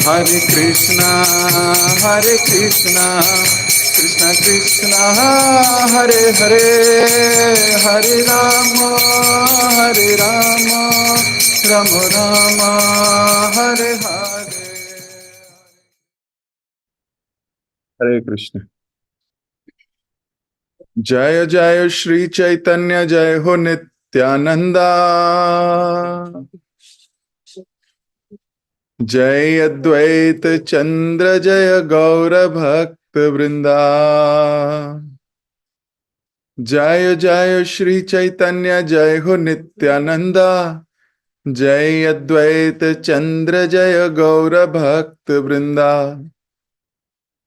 Hare Krishna, Hare Krishna, Krishna Krishna, Hare Hare, Hare Rama, Hare Rama, Rama Rama, Hare Hare. Hare Krishna. जय जय श्री चैतन्य, जय हो नित्यानंदा, जय अद्वैत चंद्र, जय गौर भक्त वृंदा। जय जय श्री चैतन्य, जय हो नित्यानंदा, जय अद्वैत चंद्र, जय गौर भक्त वृंदा।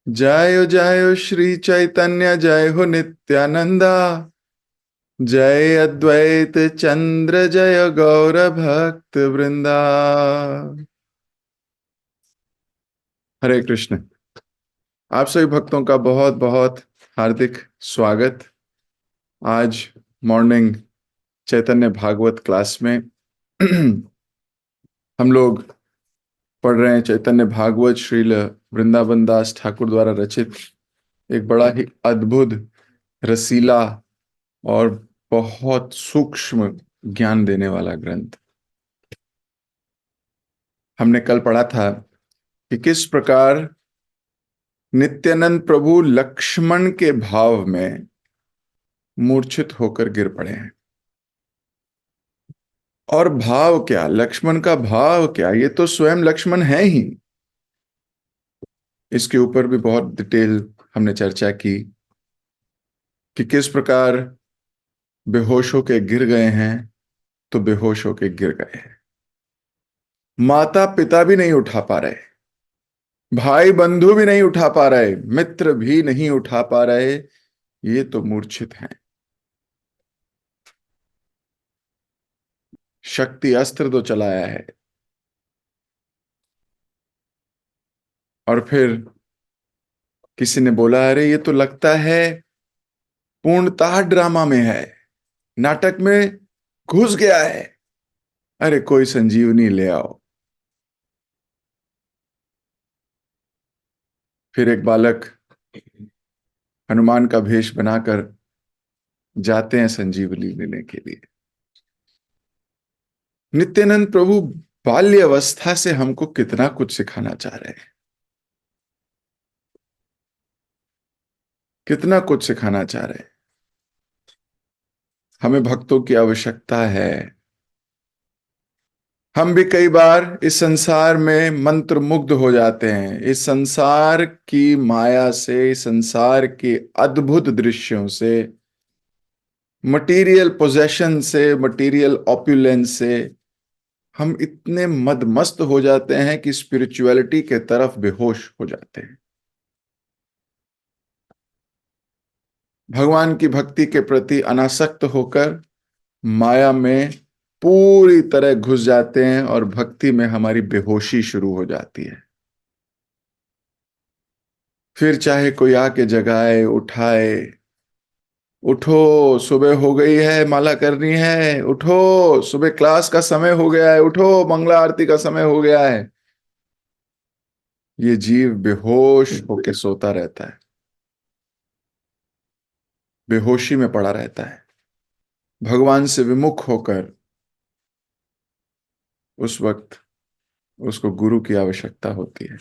जय जय श्री चैतन्य, जय हो नित्यानंदा, जय अद्वैत चंद्र, जय गौर भक्त वृंदा। हरे कृष्ण। आप सभी भक्तों का बहुत बहुत हार्दिक स्वागत। आज मॉर्निंग चैतन्य भागवत क्लास में हम लोग पढ़ रहे हैं चैतन्य भागवत श्रील वृंदावन दास ठाकुर द्वारा रचित एक बड़ा ही अद्भुत, रसीला और बहुत सूक्ष्म ज्ञान देने वाला ग्रंथ। हमने कल पढ़ा था कि किस प्रकार नित्यानंद प्रभु लक्ष्मण के भाव में मूर्छित होकर गिर पड़े हैं। और भाव क्या, लक्ष्मण का भाव क्या, ये तो स्वयं लक्ष्मण है ही। इसके ऊपर भी बहुत डिटेल हमने चर्चा की कि किस प्रकार बेहोश होके गिर गए हैं तो बेहोश होके गिर गए हैं। माता पिता भी नहीं उठा पा रहे, भाई बंधु भी नहीं उठा पा रहे, मित्र भी नहीं उठा पा रहे, ये तो मूर्छित हैं। शक्ति अस्त्र तो चलाया है और फिर किसी ने बोला, अरे ये तो लगता है पूर्णतः ड्रामा में है, नाटक में घुस गया है, अरे कोई संजीवनी ले आओ। फिर एक बालक हनुमान का भेष बनाकर जाते हैं संजीवनी लेने के लिए। नित्यानंद प्रभु बाल्य अवस्था से हमको कितना कुछ सिखाना चाह रहे हैं, कितना कुछ सिखाना चाह रहे हैं। हमें भक्तों की आवश्यकता है। हम भी कई बार इस संसार में मंत्र मुग्ध हो जाते हैं, इस संसार की माया से, इस संसार के अद्भुत दृश्यों से, मटेरियल पोजेशन से, मटेरियल ऑप्युलेंस से हम इतने मदमस्त हो जाते हैं कि स्पिरिचुअलिटी के तरफ बेहोश हो जाते हैं। भगवान की भक्ति के प्रति अनासक्त होकर माया में पूरी तरह घुस जाते हैं और भक्ति में हमारी बेहोशी शुरू हो जाती है। फिर चाहे कोई आके जगाए, उठाए, उठो सुबह हो गई है, माला करनी है, उठो सुबह क्लास का समय हो गया है, उठो मंगला आरती का समय हो गया है, ये जीव बेहोश होके सोता रहता है, बेहोशी में पड़ा रहता है, भगवान से विमुख होकर। उस वक्त उसको गुरु की आवश्यकता होती है।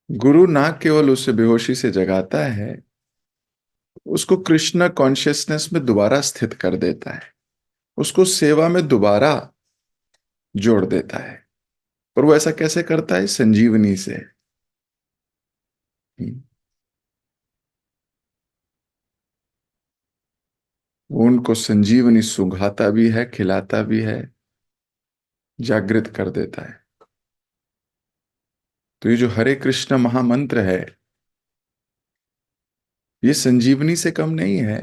गुरु ना केवल उसे बेहोशी से जगाता है, उसको कृष्ण कॉन्शियसनेस में दोबारा स्थित कर देता है, उसको सेवा में दोबारा जोड़ देता है। और वो ऐसा कैसे करता है? संजीवनी से। वो उनको संजीवनी सुंघाता भी है, खिलाता भी है, जागृत कर देता है। तो ये जो हरे कृष्ण महामंत्र है, ये संजीवनी से कम नहीं है।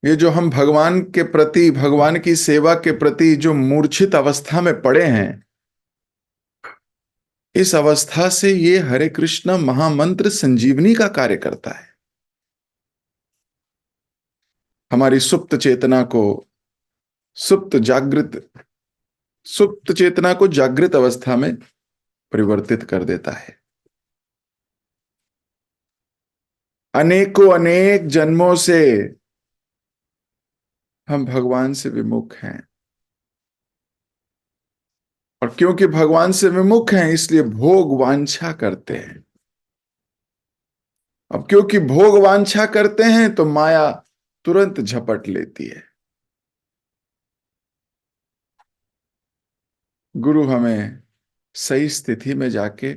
ये जो हम भगवान के प्रति, भगवान की सेवा के प्रति जो मूर्छित अवस्था में पड़े हैं, इस अवस्था से ये हरे कृष्ण महामंत्र संजीवनी का कार्य करता है। हमारी सुप्त चेतना को, सुप्त जागृत सुप्त चेतना को जागृत अवस्था में परिवर्तित कर देता है। अनेकों अनेक जन्मों से हम भगवान से विमुख हैं, और क्योंकि भगवान से विमुख हैं इसलिए भोग वांछा करते हैं। अब क्योंकि भोग वांछा करते हैं तो माया तुरंत झपट लेती है। गुरु हमें सही स्थिति में जाके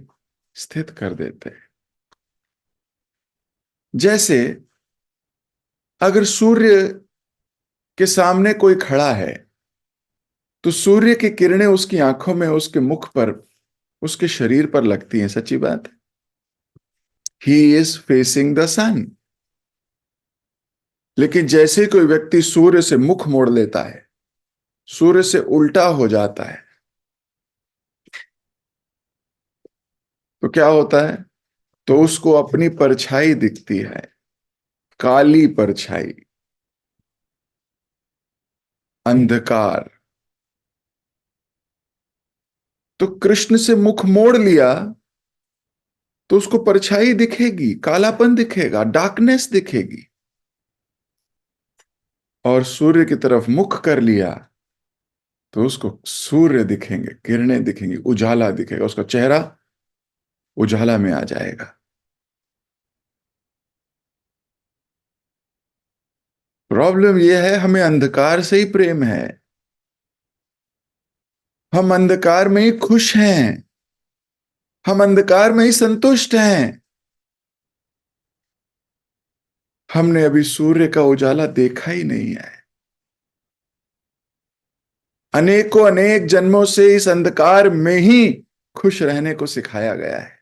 स्थित कर देते हैं। जैसे अगर सूर्य के सामने कोई खड़ा है तो सूर्य की किरणें उसकी आंखों में, उसके मुख पर, उसके शरीर पर लगती हैं। सच्ची बात है। ही इज फेसिंग द सन। लेकिन जैसे कोई व्यक्ति सूर्य से मुख मोड़ लेता है, सूर्य से उल्टा हो जाता है, तो क्या होता है? तो उसको अपनी परछाई दिखती है, काली परछाई, अंधकार। तो कृष्ण से मुख मोड़ लिया तो उसको परछाई दिखेगी, कालापन दिखेगा, डार्कनेस दिखेगी। और सूर्य की तरफ मुख कर लिया तो उसको सूर्य दिखेंगे, किरणें दिखेंगी, उजाला दिखेगा, उसका चेहरा उजाला में आ जाएगा। प्रॉब्लम यह है, हमें अंधकार से ही प्रेम है। हम अंधकार में ही खुश हैं, हम अंधकार में ही संतुष्ट हैं। हमने अभी सूर्य का उजाला देखा ही नहीं है। अनेकों अनेक जन्मों से इस अंधकार में ही खुश रहने को सिखाया गया है।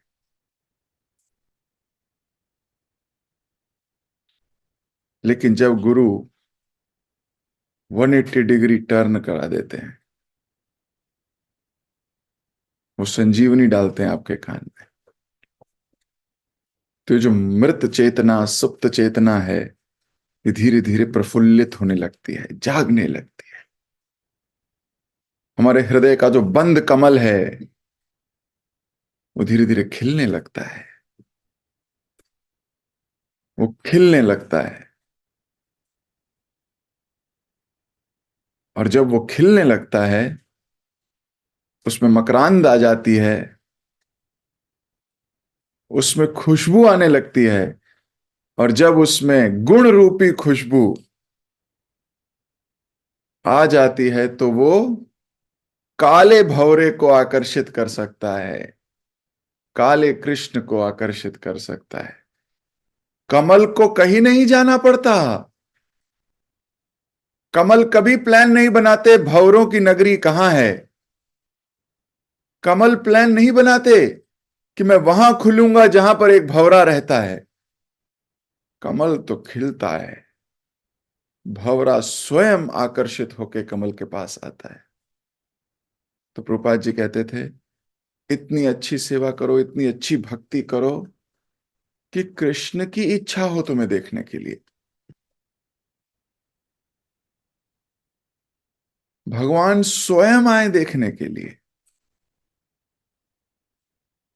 लेकिन जब गुरु 180 डिग्री टर्न करा देते हैं, वो संजीवनी डालते हैं आपके कान में, तो ये जो मृत चेतना, सुप्त चेतना है, ये धीरे धीरे प्रफुल्लित होने लगती है, जागने लगती है। हमारे हृदय का जो बंद कमल है वो धीरे धीरे खिलने लगता है, वो खिलने लगता है। और जब वो खिलने लगता है, उसमें मकरांद आ जाती है, उसमें खुशबू आने लगती है। और जब उसमें गुण रूपी खुशबू आ जाती है तो वो काले भंवरे को आकर्षित कर सकता है, काले कृष्ण को आकर्षित कर सकता है। कमल को कहीं नहीं जाना पड़ता। कमल कभी प्लान नहीं बनाते भंवरों की नगरी कहां है। कमल प्लान नहीं बनाते कि मैं वहां खुलूंगा जहां पर एक भंवरा रहता है। कमल तो खिलता है, भंवरा स्वयं आकर्षित होकर कमल के पास आता है। तो प्रभुपाद जी कहते थे, इतनी अच्छी सेवा करो, इतनी अच्छी भक्ति करो कि कृष्ण की इच्छा हो तुम्हें देखने के लिए। भगवान स्वयं आए देखने के लिए,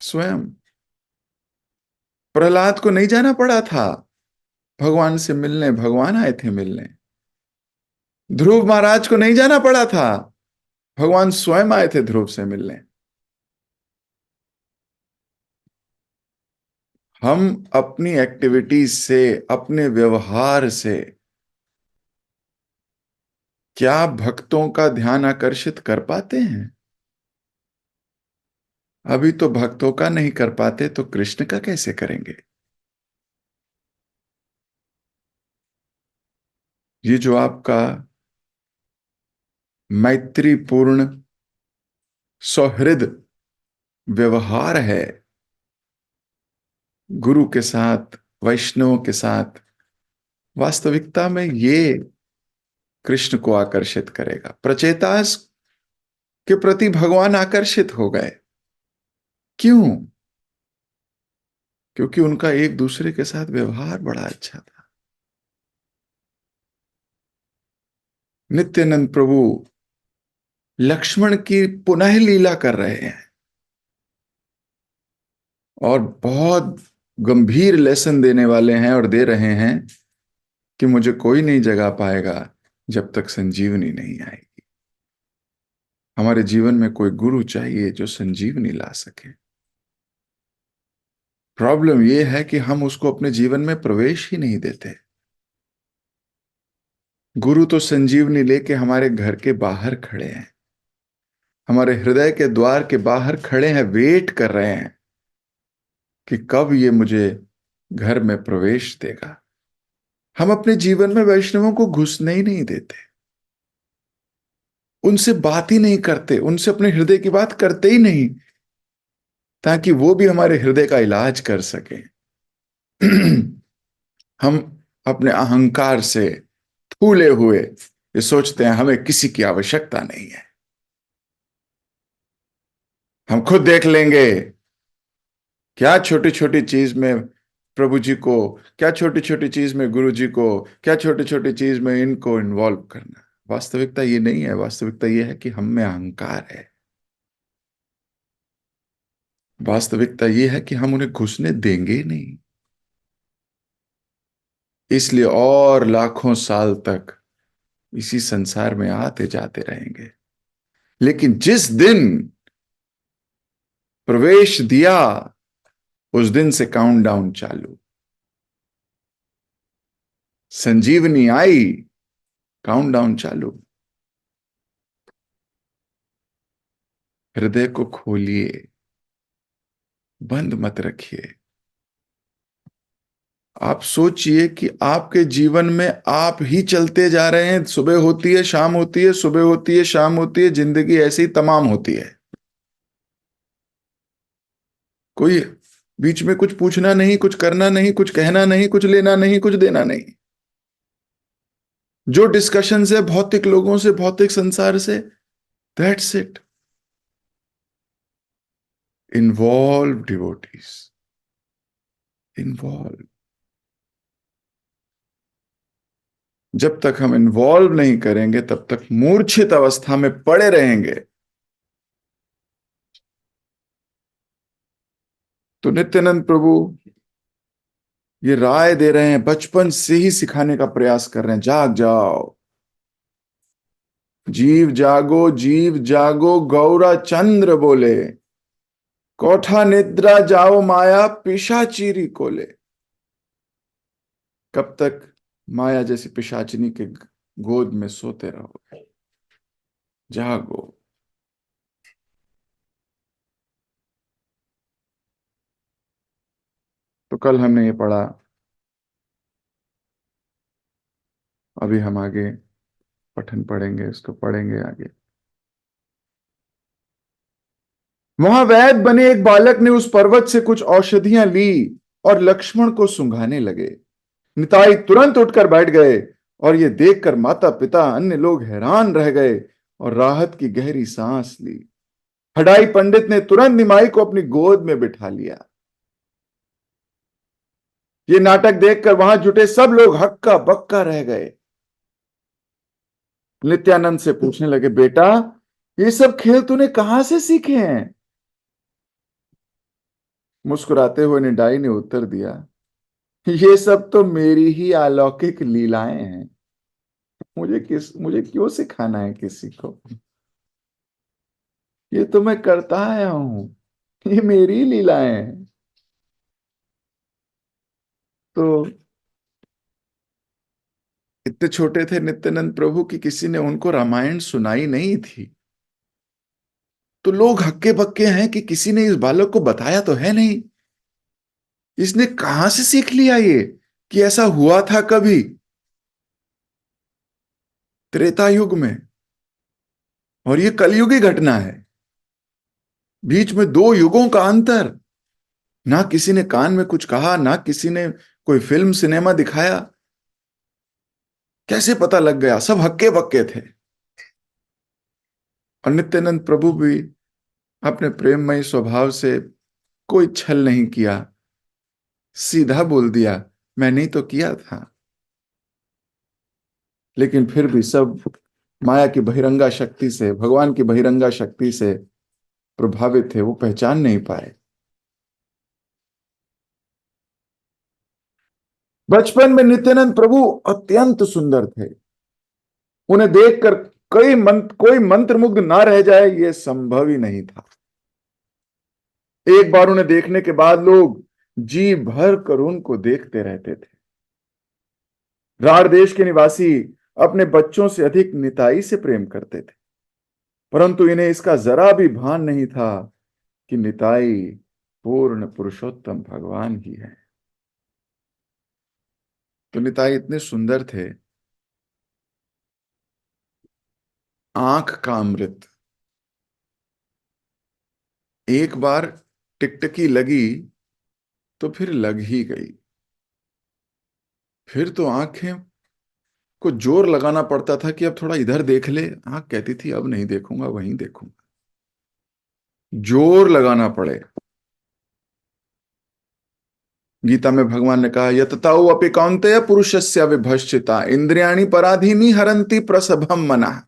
स्वयं। प्रहलाद को नहीं जाना पड़ा था भगवान से मिलने, भगवान आए थे मिलने। ध्रुव महाराज को नहीं जाना पड़ा था, भगवान स्वयं आए थे ध्रुव से मिलने। हम अपनी एक्टिविटीज से, अपने व्यवहार से क्या भक्तों का ध्यान आकर्षित कर पाते हैं? अभी तो भक्तों का नहीं कर पाते तो कृष्ण का कैसे करेंगे? ये जो आपका मैत्रीपूर्ण सौहृद व्यवहार है गुरु के साथ, वैष्णव के साथ, वास्तविकता में ये कृष्ण को आकर्षित करेगा। प्रचेतास के प्रति भगवान आकर्षित हो गए। क्यों? क्योंकि उनका एक दूसरे के साथ व्यवहार बड़ा अच्छा था। नित्यानंद प्रभु लक्ष्मण की पुनः लीला कर रहे हैं और बहुत गंभीर लेसन देने वाले हैं और दे रहे हैं कि मुझे कोई नहीं जगा पाएगा जब तक संजीवनी नहीं आएगी। हमारे जीवन में कोई गुरु चाहिए जो संजीवनी ला सके। प्रॉब्लम यह है कि हम उसको अपने जीवन में प्रवेश ही नहीं देते। गुरु तो संजीवनी लेके हमारे घर के बाहर खड़े हैं, हमारे हृदय के द्वार के बाहर खड़े हैं, वेट कर रहे हैं कि कब ये मुझे घर में प्रवेश देगा। हम अपने जीवन में वैष्णवों को घुसने ही नहीं देते, उनसे बात ही नहीं करते, उनसे अपने हृदय की बात करते ही नहीं, ताकि वो भी हमारे हृदय का इलाज कर सके। हम अपने अहंकार से फूले हुए ये सोचते हैं हमें किसी की आवश्यकता नहीं है, हम खुद देख लेंगे। क्या छोटी छोटी चीज में प्रभु जी को, क्या छोटी छोटी चीज में गुरु जी को, क्या छोटी छोटी चीज में इनको इन्वॉल्व करना। वास्तविकता ये नहीं है, वास्तविकता ये है कि हम में अहंकार है। वास्तविकता ये है कि हम उन्हें घुसने देंगे ही नहीं, इसलिए और लाखों साल तक इसी संसार में आते जाते रहेंगे। लेकिन जिस दिन प्रवेश दिया उस दिन से काउंटडाउन चालू, संजीवनी आई, काउंटडाउन चालू। हृदय को खोलिए, बंद मत रखिए। आप सोचिए कि आपके जीवन में आप ही चलते जा रहे हैं, सुबह होती है शाम होती है, सुबह होती है शाम होती है, जिंदगी ऐसे ही तमाम होती है। कोई बीच में कुछ पूछना नहीं, कुछ करना नहीं, कुछ कहना नहीं, कुछ लेना नहीं, कुछ देना नहीं। जो डिस्कशन है भौतिक लोगों से, भौतिक संसार से, that's it. Involve devotees, involve. जब तक हम इन्वॉल्व नहीं करेंगे तब तक मूर्छित अवस्था में पड़े रहेंगे। तो नित्यानंद प्रभु ये राय दे रहे हैं, बचपन से ही सिखाने का प्रयास कर रहे हैं, जाग जाओ, जीव जागो, जीव जागो, गौरा चंद्र बोले, कोठा निद्रा जाओ माया पिशाचिरी कोले। कब तक माया जैसी पिशाचिनी के गोद में सोते रहोगे? जागो। तो कल हमने ये पढ़ा, अभी हम आगे पठन पढ़ेंगे, इसको पढ़ेंगे आगे। वहां वैद बने एक बालक ने उस पर्वत से कुछ औषधियां ली और लक्ष्मण को सुंघाने लगे। निताई तुरंत उठकर बैठ गए और ये देखकर माता पिता अन्य लोग हैरान रह गए और राहत की गहरी सांस ली। हडाई पंडित ने तुरंत निमाई को अपनी गोद में बिठा लिया। ये नाटक देखकर वहां जुटे सब लोग हक्का बक्का रह गए। नित्यानंद से पूछने लगे, बेटा ये सब खेल तूने कहां से सीखे हैं? मुस्कुराते हुए निडाई ने उत्तर दिया, ये सब तो मेरी ही अलौकिक लीलाएं हैं। मुझे क्यों सिखाना है किसी को? ये तो मैं करता आया हूं, ये मेरी लीलाएं हैं। तो इतने छोटे थे नित्यानंद प्रभु कि किसी ने उनको रामायण सुनाई नहीं थी। तो लोग हक्के बक्के हैं कि किसी ने इस बालक को बताया तो है नहीं, इसने कहां से सीख लिया ये, कि ऐसा हुआ था कभी त्रेता युग में, और ये कलयुगी घटना है। बीच में दो युगों का अंतर। ना किसी ने कान में कुछ कहा, ना किसी ने कोई फिल्म सिनेमा दिखाया, कैसे पता लग गया? सब हक्के बक्के थे। और नित्यानंद प्रभु भी अपने प्रेममय स्वभाव से कोई छल नहीं किया, सीधा बोल दिया, मैंने ही तो किया था। लेकिन फिर भी सब माया की बहिरंगा शक्ति से, भगवान की बहिरंगा शक्ति से प्रभावित थे, वो पहचान नहीं पाए। बचपन में नित्यानंद प्रभु अत्यंत सुंदर थे। उन्हें देखकर कोई मंत्रमुग्ध ना रह जाए, यह संभव ही नहीं था। एक बार उन्हें देखने के बाद लोग जी भर कर उनको देखते रहते थे। राढ़ देश के निवासी अपने बच्चों से अधिक निताई से प्रेम करते थे, परंतु इन्हें इसका जरा भी भान नहीं था कि निताई पूर्ण पुरुषोत्तम भगवान ही है। तो निताई इतने सुंदर थे, आंख का अमृत। एक बार टिकटकी लगी तो फिर लग ही गई। फिर तो आंखें को जोर लगाना पड़ता था कि अब थोड़ा इधर देख ले। आंख कहती थी अब नहीं देखूंगा, वहीं देखूंगा। जोर लगाना पड़े। गीता में भगवान ने कहा, यतताऊ अपि कौन्तेय पुरुषस्य विभश्चिता इंद्रियाणि पराधीनि हरन्ति प्रसभम मनः।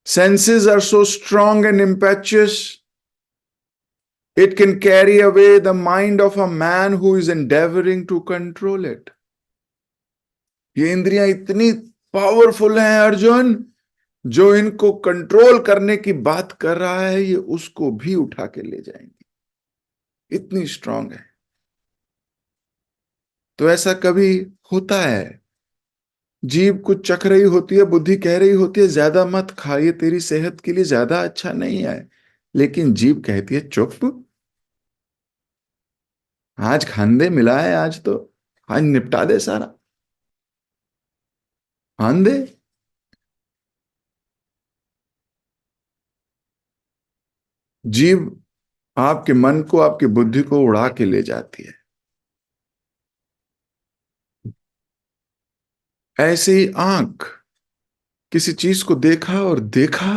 Senses are so strong and impetuous, it can carry away the mind of a man who is endeavoring to control it. ये इंद्रियां इतनी पावरफुल हैं अर्जुन, जो इनको कंट्रोल करने की बात कर रहा है ये उसको भी उठा के ले जाएंगी, इतनी स्ट्रांग है। तो ऐसा कभी होता है, जीभ कुछ चख रही होती है, बुद्धि कह रही होती है ज्यादा मत खा, ये तेरी सेहत के लिए ज्यादा अच्छा नहीं है, लेकिन जीभ कहती है चुप, आज खांदे मिला है, आज निपटा दे सारा, आंदे। जीभ आपके मन को, आपकी बुद्धि को उड़ा के ले जाती है। ऐसे ही आंख किसी चीज को देखा और देखा,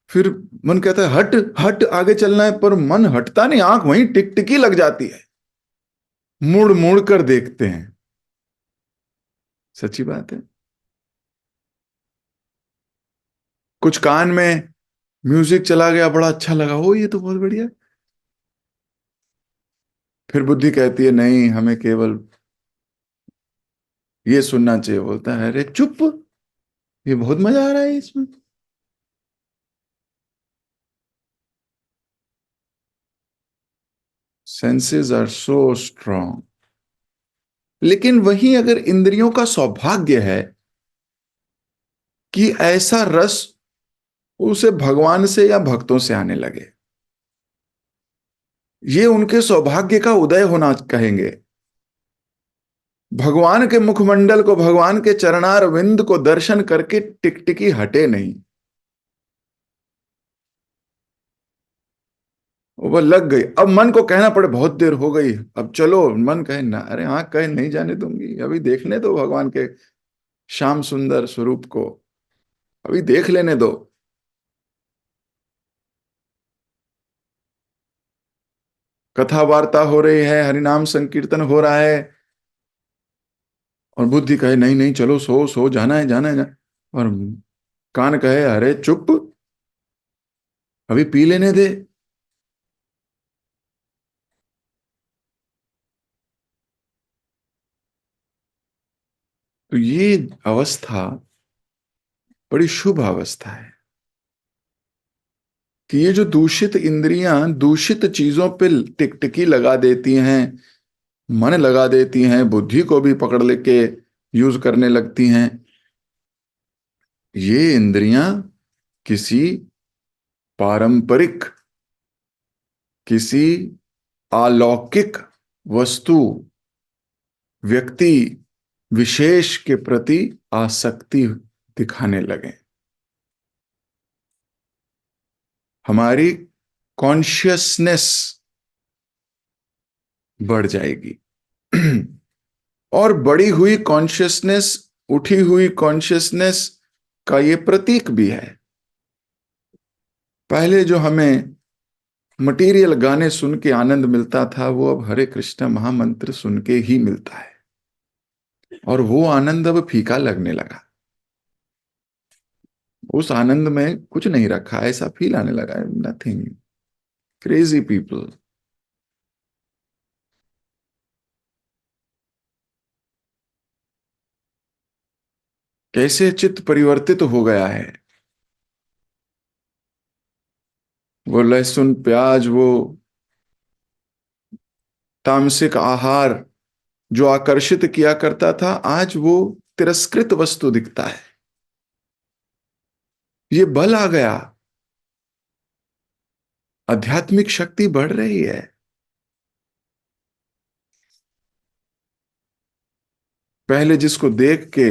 फिर मन कहता है हट हट आगे चलना है, पर मन हटता नहीं, आंख वहीं टिकटिकी लग जाती है। मुड़ मुड़ कर देखते हैं। सच्ची बात है। कुछ कान में म्यूजिक चला गया, बड़ा अच्छा लगा, हो ये तो बहुत बढ़िया। फिर बुद्धि कहती है नहीं, हमें केवल ये सुनना चाहिए। बोलता है अरे चुप, ये बहुत मजा आ रहा है इसमें। Senses are so strong. लेकिन वहीं अगर इंद्रियों का सौभाग्य है कि ऐसा रस उसे भगवान से या भक्तों से आने लगे, ये उनके सौभाग्य का उदय होना कहेंगे। भगवान के मुखमंडल को, भगवान के चरणार विंद को दर्शन करके टिकटिकी हटे नहीं, वो लग गई। अब मन को कहना पड़े बहुत देर हो गई, अब चलो, मन कहे ना, अरे हाँ कहे नहीं जाने दूंगी, अभी देखने दो भगवान के श्याम सुंदर स्वरूप को, अभी देख लेने दो। कथा वार्ता हो रही है, हरिनाम संकीर्तन हो रहा है, और बुद्धि कहे नहीं नहीं चलो, सो सो, जाना है जाना है और कान कहे अरे चुप, अभी पी लेने दे। तो ये अवस्था बड़ी शुभ अवस्था है कि ये जो दूषित इंद्रियां दूषित चीजों पे टिकटिकी लगा देती हैं, मन लगा देती हैं, बुद्धि को भी पकड़ लेके यूज करने लगती हैं, ये इंद्रियां किसी पारंपरिक, किसी अलौकिक वस्तु, व्यक्ति विशेष के प्रति आसक्ति दिखाने लगे। हमारी कॉन्शियसनेस बढ़ जाएगी और बढ़ी हुई कॉन्शियसनेस, उठी हुई कॉन्शियसनेस का ये प्रतीक भी है। पहले जो हमें मटेरियल गाने सुन के आनंद मिलता था, वो अब हरे कृष्ण महामंत्र सुन के ही मिलता है, और वो आनंद अब फीका लगने लगा। उस आनंद में कुछ नहीं रखा, ऐसा फील आने लगा, नथिंग। Crazy people. कैसे चित्त परिवर्तित हो गया है। वो लहसुन प्याज, वो तामसिक आहार जो आकर्षित किया करता था, आज वो तिरस्कृत वस्तु दिखता है। ये बल आ गया, आध्यात्मिक शक्ति बढ़ रही है। पहले जिसको देख के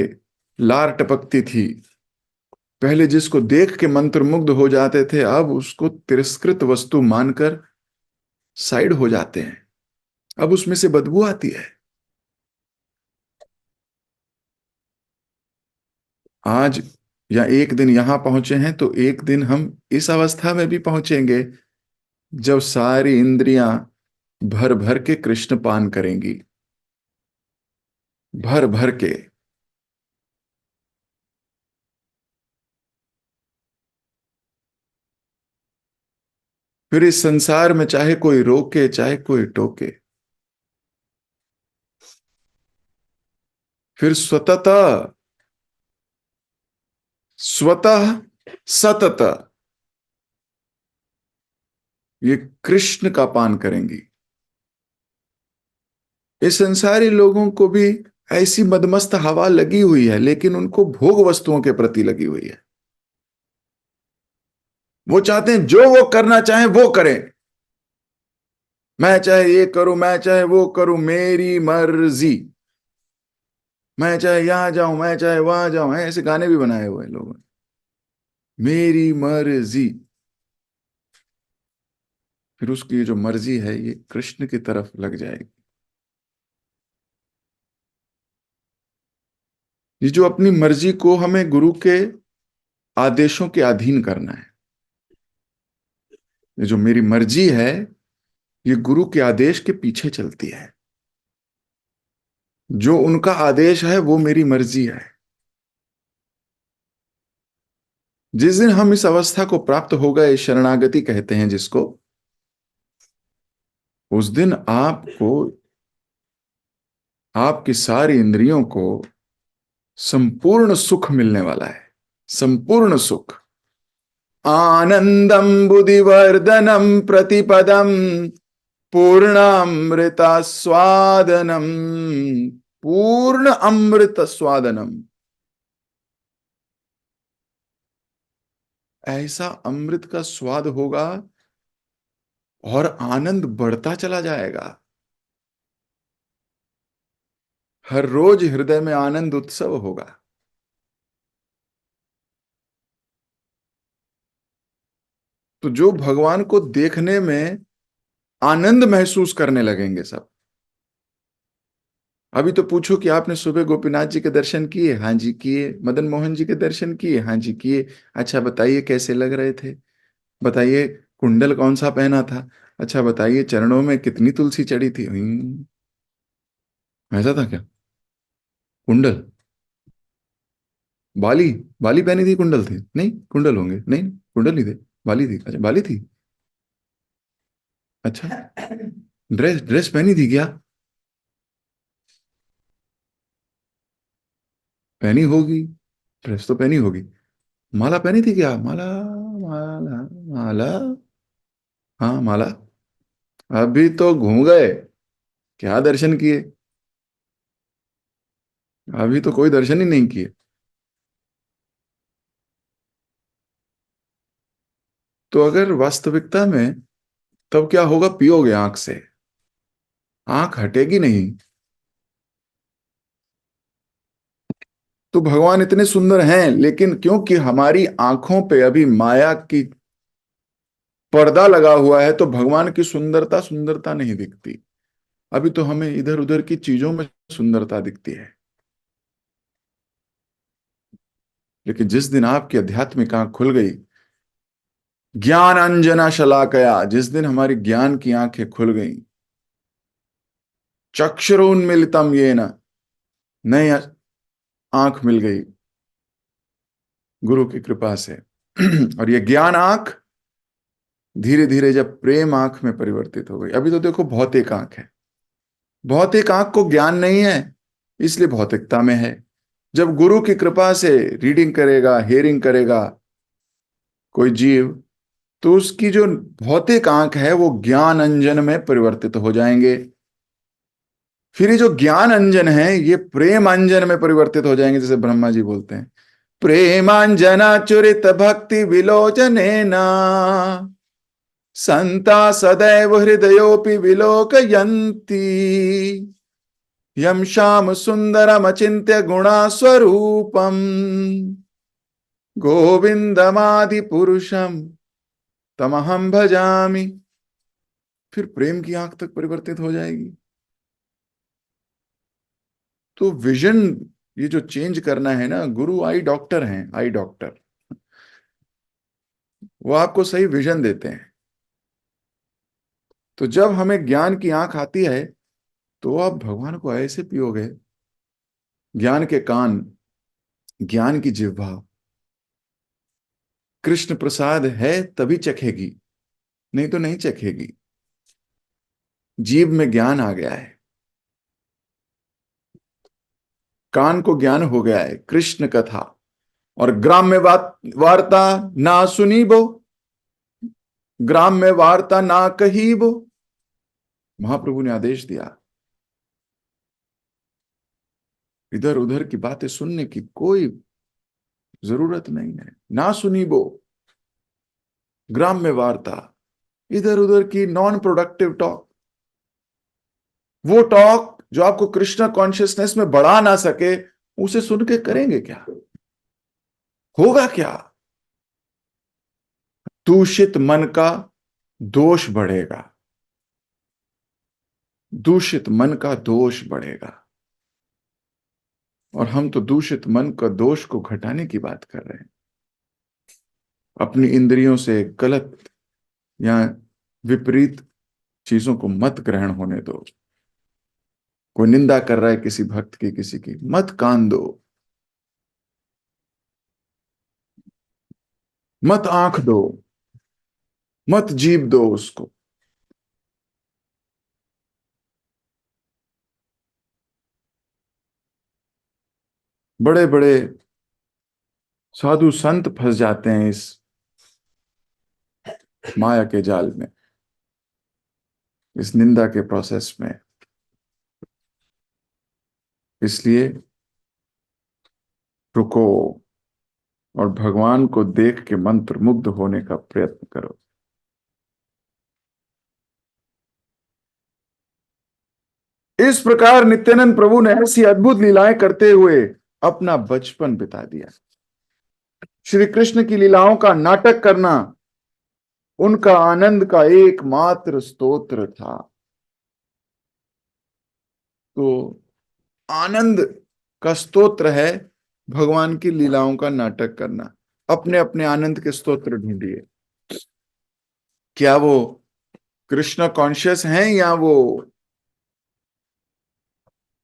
लार टपकती थी, पहले जिसको देख के मंत्र मुग्ध हो जाते थे, अब उसको तिरस्कृत वस्तु मानकर साइड हो जाते हैं। अब उसमें से बदबू आती है। आज या एक दिन यहां पहुंचे हैं, तो एक दिन हम इस अवस्था में भी पहुंचेंगे जब सारी इंद्रियां भर भर के कृष्ण पान करेंगी, भर भर के। फिर इस संसार में चाहे कोई रोके चाहे कोई टोके, फिर स्वतः स्वतः सतत ये कृष्ण का पान करेंगी। इस संसारी लोगों को भी ऐसी मदमस्त हवा लगी हुई है, लेकिन उनको भोग वस्तुओं के प्रति लगी हुई है। वो चाहते हैं जो वो करना चाहे वो करें। मैं चाहे ये करूं, मैं चाहे वो करूं, मेरी मर्जी। मैं चाहे यहां जाऊं, मैं चाहे वहां जाऊं, ऐसे गाने भी बनाए हुए हैं लोगों ने। मेरी मर्जी। फिर उसकी जो मर्जी है ये कृष्ण की तरफ लग जाएगी। ये जो अपनी मर्जी को हमें गुरु के आदेशों के अधीन करना है, ये जो मेरी मर्जी है, ये गुरु के आदेश के पीछे चलती है। जो उनका आदेश है वो मेरी मर्जी है। जिस दिन हम इस अवस्था को प्राप्त हो गए, शरणागति कहते हैं जिसको, उस दिन आपको, आपकी सारी इंद्रियों को संपूर्ण सुख मिलने वाला है। संपूर्ण सुख। आनंदम बुद्धिवर्धनम प्रतिपदम पूर्णामृता स्वादनम। पूर्ण अमृत स्वादनम। ऐसा अमृत का स्वाद होगा और आनंद बढ़ता चला जाएगा। हर रोज हृदय में आनंद उत्सव होगा। तो जो भगवान को देखने में आनंद महसूस करने लगेंगे सब। अभी तो पूछो कि आपने सुबह गोपीनाथ जी के दर्शन किए? हाँ जी किए। मदन मोहन जी के दर्शन किए? हाँ जी किए। अच्छा बताइए कैसे लग रहे थे? बताइए कुंडल कौन सा पहना था? अच्छा बताइए चरणों में कितनी तुलसी चढ़ी थी? ऐसा था क्या? कुंडल? बाली? बाली पहनी थी, कुंडल थे? नहीं कुंडल होंगे, नहीं कुंडल ही थे। बाली थी, अच्छा बाली थी। अच्छा, ड्रेस ड्रेस पहनी थी क्या? पहनी होगी, ड्रेस तो पहनी होगी। माला पहनी थी क्या? माला? माला? माला? हाँ माला। अभी तो घूम गए, क्या दर्शन किए? अभी तो कोई दर्शन ही नहीं किए। तो अगर वास्तविकता में, तब क्या होगा? पियोगे आंख से, आंख हटेगी नहीं। तो भगवान इतने सुंदर हैं, लेकिन क्योंकि हमारी आंखों पे अभी माया की पर्दा लगा हुआ है, तो भगवान की सुंदरता सुंदरता नहीं दिखती। अभी तो हमें इधर उधर की चीजों में सुंदरता दिखती है। लेकिन जिस दिन आपकी आध्यात्मिक आंख खुल गई, ज्ञान अंजना शलाकया, जिस दिन हमारी ज्ञान की आंखें खुल गई, चक्षुरुन्मीलितम ये न, नई आंख मिल गई, गुरु की कृपा से। और ये ज्ञान आंख धीरे धीरे जब प्रेम आंख में परिवर्तित हो गई, अभी तो देखो भौतिक आंख है, भौतिक आंख को ज्ञान नहीं है, इसलिए भौतिकता में है। जब गुरु की कृपा से रीडिंग करेगा, हियरिंग करेगा कोई जीव, तो उसकी जो भौतिक आंख है वो ज्ञान अंजन में परिवर्तित हो जाएंगे। फिर ये जो ज्ञान अंजन है ये प्रेम अंजन में परिवर्तित हो जाएंगे, जैसे ब्रह्मा जी बोलते हैं, प्रेमांजना चुरित भक्ति विलोचने ना संता सदैव हृदयोपि विलोकयन्ति यम श्याम सुंदरम अचिंत्य गुणा स्वरूपम गोविंदमादि पुरुषम तमहम भजामि। फिर प्रेम की आंख तक परिवर्तित हो जाएगी। तो विजन, ये जो चेंज करना है ना, गुरु आई डॉक्टर हैं, आई डॉक्टर, वो आपको सही विजन देते हैं। तो जब हमें ज्ञान की आंख आती है तो आप भगवान को ऐसे पियोगे, ज्ञान के कान, ज्ञान की जिह्वा, कृष्ण प्रसाद है तभी चखेगी, नहीं तो नहीं चखेगी। जीभ में ज्ञान आ गया है, कान को ज्ञान हो गया है कृष्ण कथा, और ग्राम में वार्ता ना सुनी बो, ग्राम में वार्ता ना कही बो। महाप्रभु ने आदेश दिया, इधर उधर की बातें सुनने की कोई जरूरत नहीं है, ना सुनी बो, ग्राम में वार्ता, इधर उधर की नॉन प्रोडक्टिव टॉक, वो टॉक जो आपको कृष्णा कॉन्शियसनेस में बढ़ा ना सके, उसे सुन के करेंगे क्या, होगा क्या? दूषित मन का दोष बढ़ेगा, दूषित मन का दोष बढ़ेगा। और हम तो दूषित मन का दोष को घटाने की बात कर रहे हैं। अपनी इंद्रियों से गलत या विपरीत चीजों को मत ग्रहण होने दो। कोई निंदा कर रहा है किसी भक्त की, किसी की, मत कान दो, मत आंख दो, मत जीभ दो उसको। बड़े बड़े साधु संत फंस जाते हैं इस माया के जाल में, इस निंदा के प्रोसेस में। इसलिए रुको और भगवान को देख के मंत्र मुग्ध होने का प्रयत्न करो। इस प्रकार नित्यानंद प्रभु ने ऐसी अद्भुत लीलाएं करते हुए अपना बचपन बिता दिया। श्री कृष्ण की लीलाओं का नाटक करना उनका आनंद का एकमात्र स्तोत्र था। तो आनंद का स्तोत्र है भगवान की लीलाओं का नाटक करना। अपने अपने आनंद के स्तोत्र ढूंढिए, क्या वो कृष्ण कॉन्शियस हैं या वो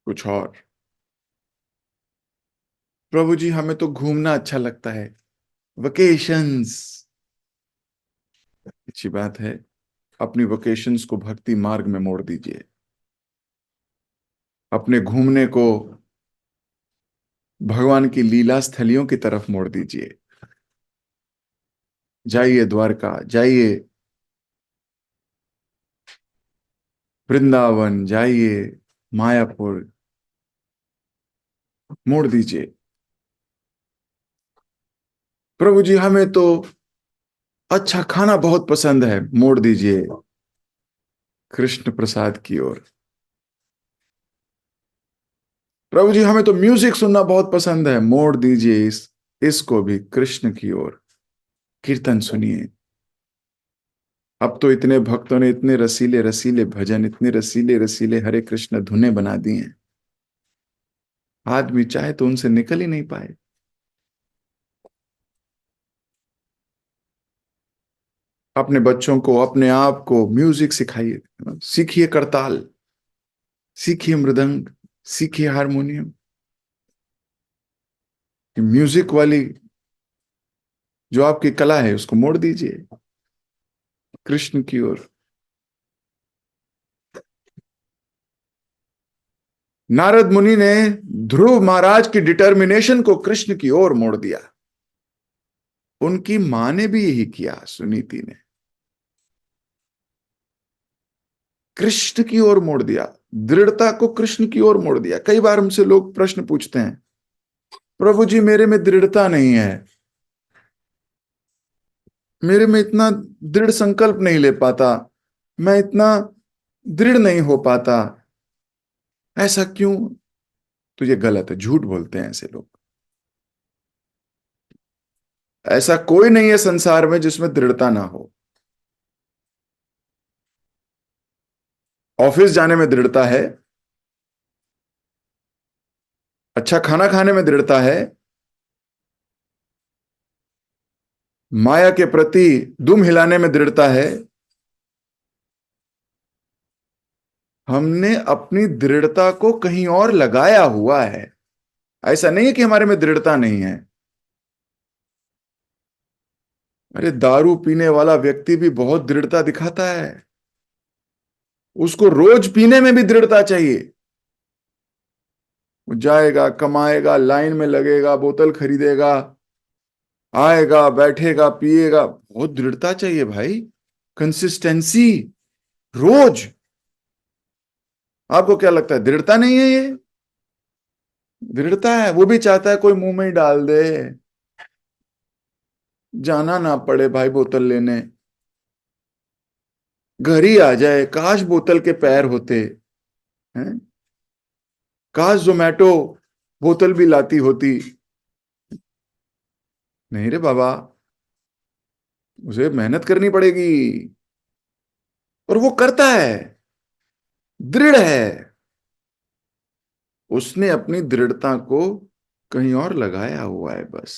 कुछ और। प्रभु जी हमें तो घूमना अच्छा लगता है, वेकेशंस, अच्छी बात है, अपनी वेकेशंस को भक्ति मार्ग में मोड़ दीजिए, अपने घूमने को भगवान की लीला स्थलियों की तरफ मोड़ दीजिए। जाइए द्वारका, जाइए वृंदावन, जाइए मायापुर, मोड़ दीजिए। प्रभु जी हमें तो अच्छा खाना बहुत पसंद है, मोड़ दीजिए कृष्ण प्रसाद की ओर। प्रभु जी हमें तो म्यूजिक सुनना बहुत पसंद है, मोड़ दीजिए इसको भी कृष्ण की ओर। कीर्तन सुनिए। अब तो इतने भक्तों ने इतने रसीले रसीले भजन, इतने रसीले रसीले हरे कृष्ण धुने बना दी हैं, आदमी चाहे तो उनसे निकल ही नहीं पाए। अपने बच्चों को, अपने आप को म्यूजिक सिखाइए, सीखिए करताल, सीखिए मृदंग, सीखिए हारमोनियम। म्यूजिक वाली जो आपकी कला है उसको मोड़ दीजिए कृष्ण की ओर। नारद मुनि ने ध्रुव महाराज की डिटर्मिनेशन को कृष्ण की ओर मोड़ दिया। उनकी मां ने भी यही किया, सुनीति ने कृष्ण की ओर मोड़ दिया, दृढ़ता को कृष्ण की ओर मोड़ दिया। कई बार हमसे लोग प्रश्न पूछते हैं, प्रभु जी मेरे में दृढ़ता नहीं है, मेरे में इतना दृढ़ संकल्प नहीं ले पाता, मैं इतना दृढ़ नहीं हो पाता, ऐसा क्यों? तो ये गलत है, झूठ बोलते हैं ऐसे लोग। ऐसा कोई नहीं है संसार में जिसमें दृढ़ता ना हो। ऑफिस जाने में दृढ़ता है, अच्छा खाना खाने में दृढ़ता है, माया के प्रति दुम हिलाने में दृढ़ता है। हमने अपनी दृढ़ता को कहीं और लगाया हुआ है। ऐसा नहीं है कि हमारे में दृढ़ता नहीं है। अरे दारू पीने वाला व्यक्ति भी बहुत दृढ़ता दिखाता है, उसको रोज पीने में भी दृढ़ता चाहिए। वो जाएगा, कमाएगा, लाइन में लगेगा, बोतल खरीदेगा, आएगा, बैठेगा, पिएगा, बहुत दृढ़ता चाहिए भाई, कंसिस्टेंसी, रोज। आपको क्या लगता है दृढ़ता नहीं है ये? दृढ़ता है। वो भी चाहता है कोई मुंह में ही डाल दे, जाना ना पड़े भाई बोतल लेने, घर ही आ जाए, काश बोतल के पैर होते हैं, काश जोमेटो बोतल भी लाती होती। नहीं रे बाबा, उसे मेहनत करनी पड़ेगी, और वो करता है, दृढ़ है। उसने अपनी दृढ़ता को कहीं और लगाया हुआ है बस।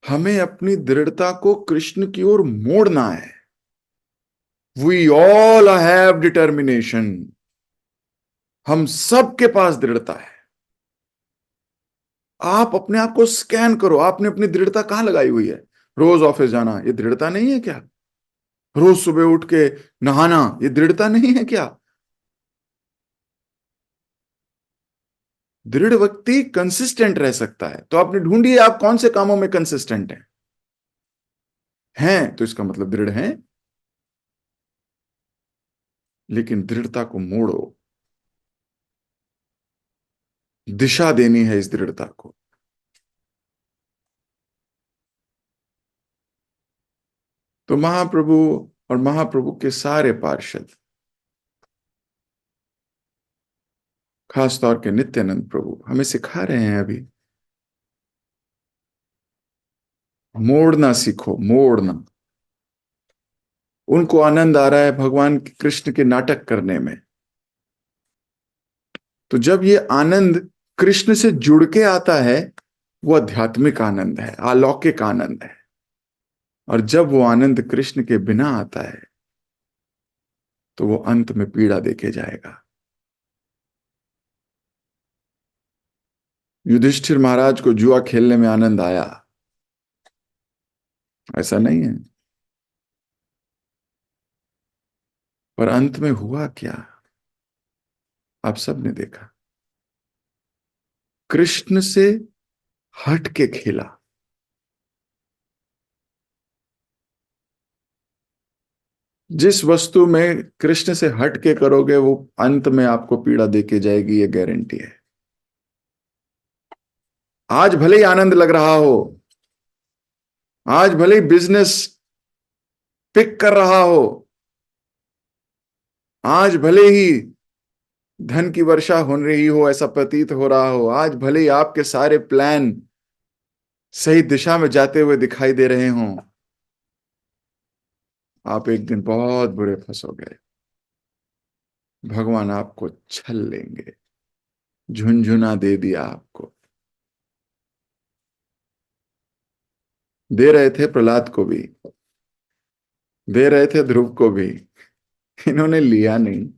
हमें अपनी दृढ़ता को कृष्ण की ओर मोड़ना है। We all have determination. हम सबके पास दृढ़ता है। आप अपने आप को स्कैन करो, आपने अपनी दृढ़ता कहां लगाई हुई है? रोज ऑफिस जाना ये दृढ़ता नहीं है क्या? रोज सुबह उठ के नहाना ये दृढ़ता नहीं है क्या? दृढ़ व्यक्ति कंसिस्टेंट रह सकता है। तो आपने ढूंढिए आप कौन से कामों में कंसिस्टेंट हैं तो इसका मतलब दृढ़ हैं। लेकिन दृढ़ता को मोड़ो, दिशा देनी है इस दृढ़ता को। तो महाप्रभु और महाप्रभु के सारे पार्षद, खास तौर के नित्यानंद प्रभु हमें सिखा रहे हैं अभी, मोड़ना सीखो, मोड़ना। उनको आनंद आ रहा है भगवान कृष्ण के नाटक करने में। तो जब ये आनंद कृष्ण से जुड़ के आता है, वो आध्यात्मिक आनंद है, अलौकिक आनंद है। और जब वो आनंद कृष्ण के बिना आता है तो वो अंत में पीड़ा देके जाएगा। युधिष्ठिर महाराज को जुआ खेलने में आनंद आया, ऐसा नहीं है, पर अंत में हुआ क्या आप सब ने देखा। कृष्ण से हट के खेला। जिस वस्तु में कृष्ण से हट के करोगे वो अंत में आपको पीड़ा देके जाएगी, ये गारंटी है। आज भले ही आनंद लग रहा हो, आज भले ही बिजनेस पिक कर रहा हो, आज भले ही धन की वर्षा हो रही हो, ऐसा प्रतीत हो रहा हो, आज भले ही आपके सारे प्लान सही दिशा में जाते हुए दिखाई दे रहे हों, आप एक दिन बहुत बुरे फंसोगे। भगवान आपको छल लेंगे, झुनझुना दे दिया आपको। दे रहे थे प्रहलाद को भी, दे रहे थे ध्रुव को भी, इन्होंने लिया नहीं।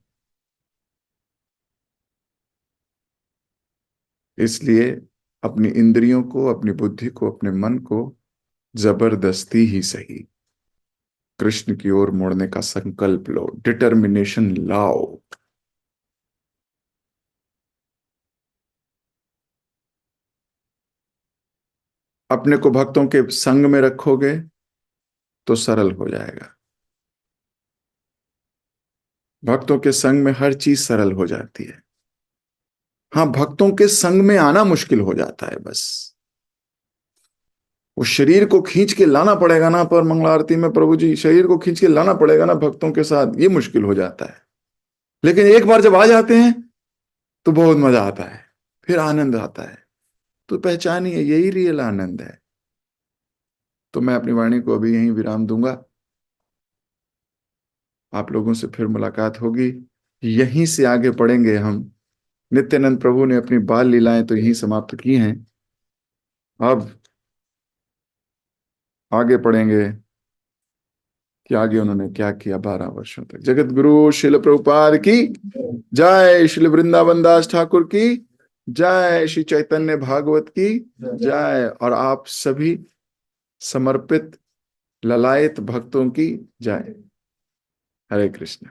इसलिए अपनी इंद्रियों को, अपनी बुद्धि को, अपने मन को जबरदस्ती ही सही कृष्ण की ओर मोड़ने का संकल्प लो, डिटर्मिनेशन लाओ। अपने को भक्तों के संग में रखोगे तो सरल हो जाएगा। भक्तों के संग में हर चीज सरल हो जाती है। हाँ, भक्तों के संग में आना मुश्किल हो जाता है बस। वो शरीर को खींच के लाना पड़ेगा ना, पर मंगला आरती में प्रभु जी शरीर को खींच के लाना पड़ेगा ना भक्तों के साथ, ये मुश्किल हो जाता है। लेकिन एक बार जब आ जाते हैं तो बहुत मजा आता है, फिर आनंद आता है। तो पहचानिए, यही रियल आनंद है। तो मैं अपनी वाणी को अभी यहीं विराम दूंगा। आप लोगों से फिर मुलाकात होगी। यहीं से आगे पढ़ेंगे हम। नित्यानंद प्रभु ने अपनी बाल लीलाएं तो यहीं समाप्त की हैं। अब आगे पढ़ेंगे कि आगे उन्होंने क्या किया 12 वर्षों तक। जगत गुरु शिल प्रभुपाद की जय, श्री वृंदावन दास ठाकुर की जय, श्री चैतन्य भागवत की जय, और आप सभी समर्पित ललायत भक्तों की जय। हरे कृष्ण।